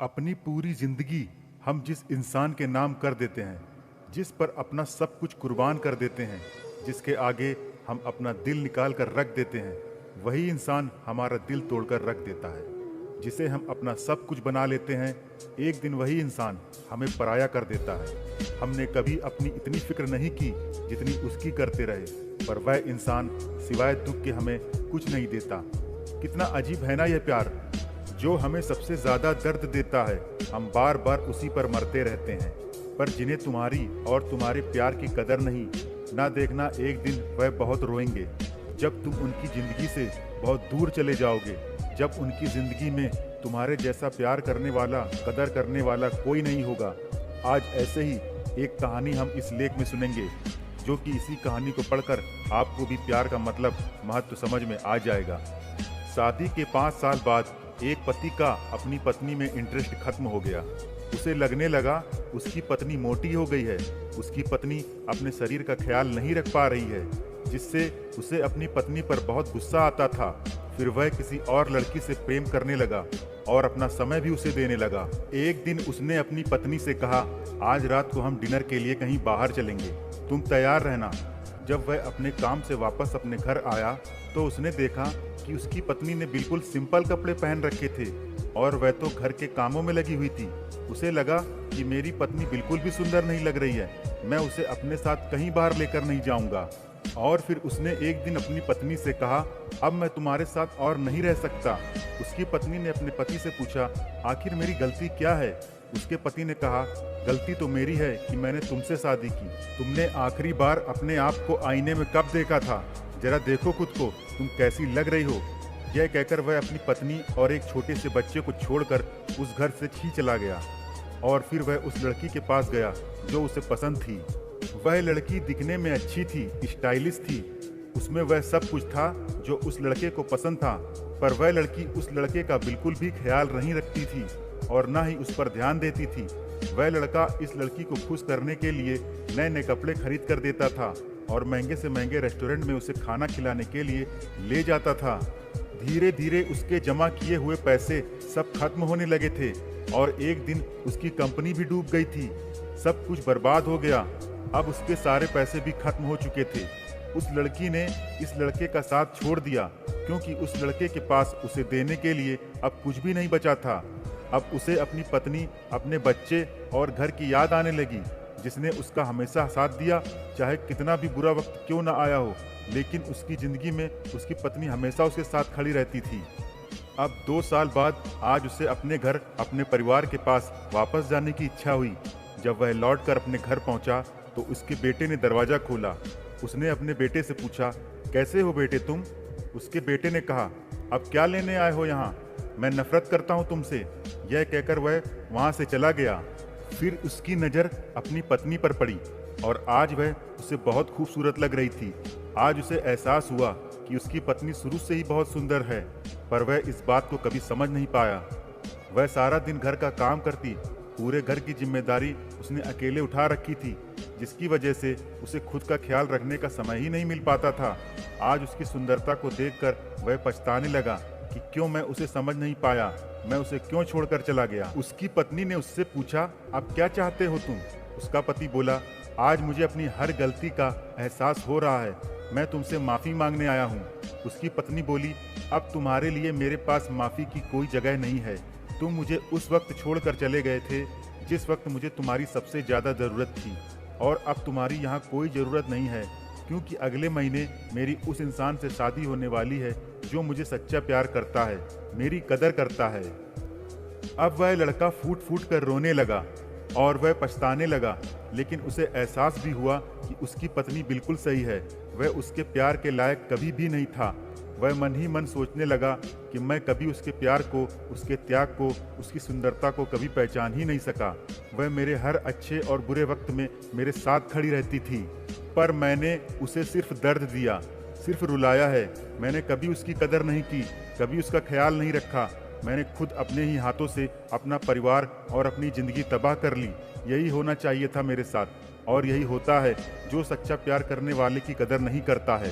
अपनी पूरी जिंदगी हम जिस इंसान के नाम कर देते हैं, जिस पर अपना सब कुछ कुर्बान कर देते हैं, जिसके आगे हम अपना दिल निकाल कर रख देते हैं, वही इंसान हमारा दिल तोड़कर रख देता है। जिसे हम अपना सब कुछ बना लेते हैं, एक दिन वही इंसान हमें पराया कर देता है। हमने कभी अपनी इतनी फिक्र नहीं की जितनी उसकी करते रहे, पर वह इंसान सिवाय दुख के हमें कुछ नहीं देता। कितना अजीब है ना यह प्यार, जो हमें सबसे ज़्यादा दर्द देता है। हम बार बार उसी पर मरते रहते हैं, पर जिन्हें तुम्हारी और तुम्हारे प्यार की कदर नहीं, ना देखना एक दिन वह बहुत रोएंगे। जब तुम उनकी ज़िंदगी से बहुत दूर चले जाओगे, जब उनकी ज़िंदगी में तुम्हारे जैसा प्यार करने वाला, कदर करने वाला कोई नहीं होगा। आज ऐसे ही एक कहानी हम इस लेख में सुनेंगे, जो कि इसी कहानी को पढ़कर आपको भी प्यार का मतलब, महत्व समझ में आ जाएगा। शादी के 5 साल बाद एक पति का अपनी पत्नी में इंटरेस्ट खत्म हो गया। उसे लगने लगा उसकी पत्नी मोटी हो गई है, उसकी पत्नी अपने शरीर का ख्याल नहीं रख पा रही है, जिससे उसे अपनी पत्नी पर बहुत गुस्सा आता था। फिर वह किसी और लड़की से प्रेम करने लगा और अपना समय भी उसे देने लगा। एक दिन उसने अपनी पत्नी से कहा, आज रात को हम डिनर के लिए कहीं बाहर चलेंगे, तुम तैयार रहना। जब वह अपने काम से वापस अपने घर आया तो उसने देखा कि उसकी पत्नी ने बिल्कुल सिंपल कपड़े पहन रखे थे और वह तो घर के कामों में लगी हुई थी। उसे लगा कि मेरी पत्नी बिल्कुल भी सुंदर नहीं लग रही है, मैं उसे अपने साथ कहीं बाहर लेकर नहीं जाऊंगा। और फिर उसने एक दिन अपनी पत्नी से कहा, अब मैं तुम्हारे साथ और नहीं रह सकता। उसकी पत्नी ने अपने पति से पूछा, आखिर मेरी गलती क्या है? उसके पति ने कहा, गलती तो मेरी है कि मैंने तुमसे शादी की। तुमने आखिरी बार अपने आप को आईने में कब देखा था? जरा देखो खुद को, तुम कैसी लग रही हो। यह कहकर वह अपनी पत्नी और एक छोटे से बच्चे को छोड़कर उस घर से चला गया। और फिर वह उस लड़की के पास गया जो उसे पसंद थी। वह लड़की दिखने में अच्छी थी, स्टाइलिश थी, उसमें वह सब कुछ था जो उस लड़के को पसंद था। पर वह लड़की उस लड़के का बिल्कुल भी ख्याल नहीं रखती थी और ना ही उस पर ध्यान देती थी। वह लड़का इस लड़की को खुश करने के लिए नए नए कपड़े खरीद कर देता था और महंगे से महंगे रेस्टोरेंट में उसे खाना खिलाने के लिए ले जाता था। धीरे धीरे उसके जमा किए हुए पैसे सब खत्म होने लगे थे और एक दिन उसकी कंपनी भी डूब गई थी। सब कुछ बर्बाद हो गया। अब उसके सारे पैसे भी खत्म हो चुके थे। उस लड़की ने इस लड़के का साथ छोड़ दिया क्योंकि उस लड़के के पास उसे देने के लिए अब कुछ भी नहीं बचा था। अब उसे अपनी पत्नी, अपने बच्चे और घर की याद आने लगी, जिसने उसका हमेशा साथ दिया, चाहे कितना भी बुरा वक्त क्यों ना आया हो। लेकिन उसकी ज़िंदगी में उसकी पत्नी हमेशा उसके साथ खड़ी रहती थी। अब 2 साल बाद आज उसे अपने घर, अपने परिवार के पास वापस जाने की इच्छा हुई। जब वह लौटकर अपने घर पहुंचा तो उसके बेटे ने दरवाज़ा खोला। उसने अपने बेटे से पूछा, कैसे हो बेटे तुम? उसके बेटे ने कहा, अब क्या लेने आए हो यहाँ? मैं नफरत करता हूँ तुमसे। यह कहकर वह वहाँ से चला गया। फिर उसकी नज़र अपनी पत्नी पर पड़ी और आज वह उसे बहुत खूबसूरत लग रही थी। आज उसे एहसास हुआ कि उसकी पत्नी शुरू से ही बहुत सुंदर है, पर वह इस बात को कभी समझ नहीं पाया। वह सारा दिन घर का काम करती, पूरे घर की जिम्मेदारी उसने अकेले उठा रखी थी, जिसकी वजह से उसे खुद का ख्याल रखने का समय ही नहीं मिल पाता था। आज उसकी सुंदरता को देखकर वह पछताने लगा कि क्यों मैं उसे समझ नहीं पाया, मैं उसे क्यों छोड़कर चला गया। उसकी पत्नी ने उससे पूछा, अब क्या चाहते हो तुम? उसका पति बोला, आज मुझे अपनी हर गलती का एहसास हो रहा है, मैं तुमसे माफ़ी मांगने आया हूँ। उसकी पत्नी बोली, अब तुम्हारे लिए मेरे पास माफ़ी की कोई जगह नहीं है। तुम मुझे उस वक्त छोड़कर चले गए थे जिस वक्त मुझे तुम्हारी सबसे ज़्यादा ज़रूरत थी, और अब तुम्हारी यहाँ कोई ज़रूरत नहीं है, क्योंकि अगले महीने मेरी उस इंसान से शादी होने वाली है जो मुझे सच्चा प्यार करता है, मेरी कदर करता है। अब वह लड़का फूट फूट कर रोने लगा और वह पछताने लगा, लेकिन उसे एहसास भी हुआ कि उसकी पत्नी बिल्कुल सही है, वह उसके प्यार के लायक कभी भी नहीं था। वह मन ही मन सोचने लगा कि मैं कभी उसके प्यार को, उसके त्याग को, उसकी सुंदरता को कभी पहचान ही नहीं सका। वह मेरे हर अच्छे और बुरे वक्त में मेरे साथ खड़ी रहती थी, पर मैंने उसे सिर्फ दर्द दिया, सिर्फ रुलाया है। मैंने कभी उसकी कदर नहीं की, कभी उसका ख्याल नहीं रखा। मैंने खुद अपने ही हाथों से अपना परिवार और अपनी ज़िंदगी तबाह कर ली। यही होना चाहिए था मेरे साथ, और यही होता है जो सच्चा प्यार करने वाले की कदर नहीं करता है।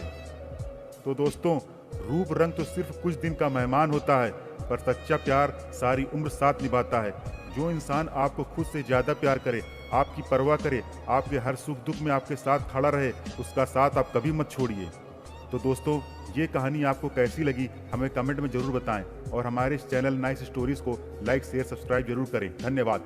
तो दोस्तों, रूप रंग तो सिर्फ कुछ दिन का मेहमान होता है, पर सच्चा प्यार सारी उम्र साथ निभाता है। जो इंसान आपको खुद से ज़्यादा प्यार करे, आपकी परवाह करे, आपके हर सुख दुख में आपके साथ खड़ा रहे, उसका साथ आप कभी मत छोड़िए। तो दोस्तों, ये कहानी आपको कैसी लगी हमें कमेंट में ज़रूर बताएं और हमारे इस चैनल नाइस स्टोरीज़ को लाइक शेयर सब्सक्राइब जरूर करें। धन्यवाद।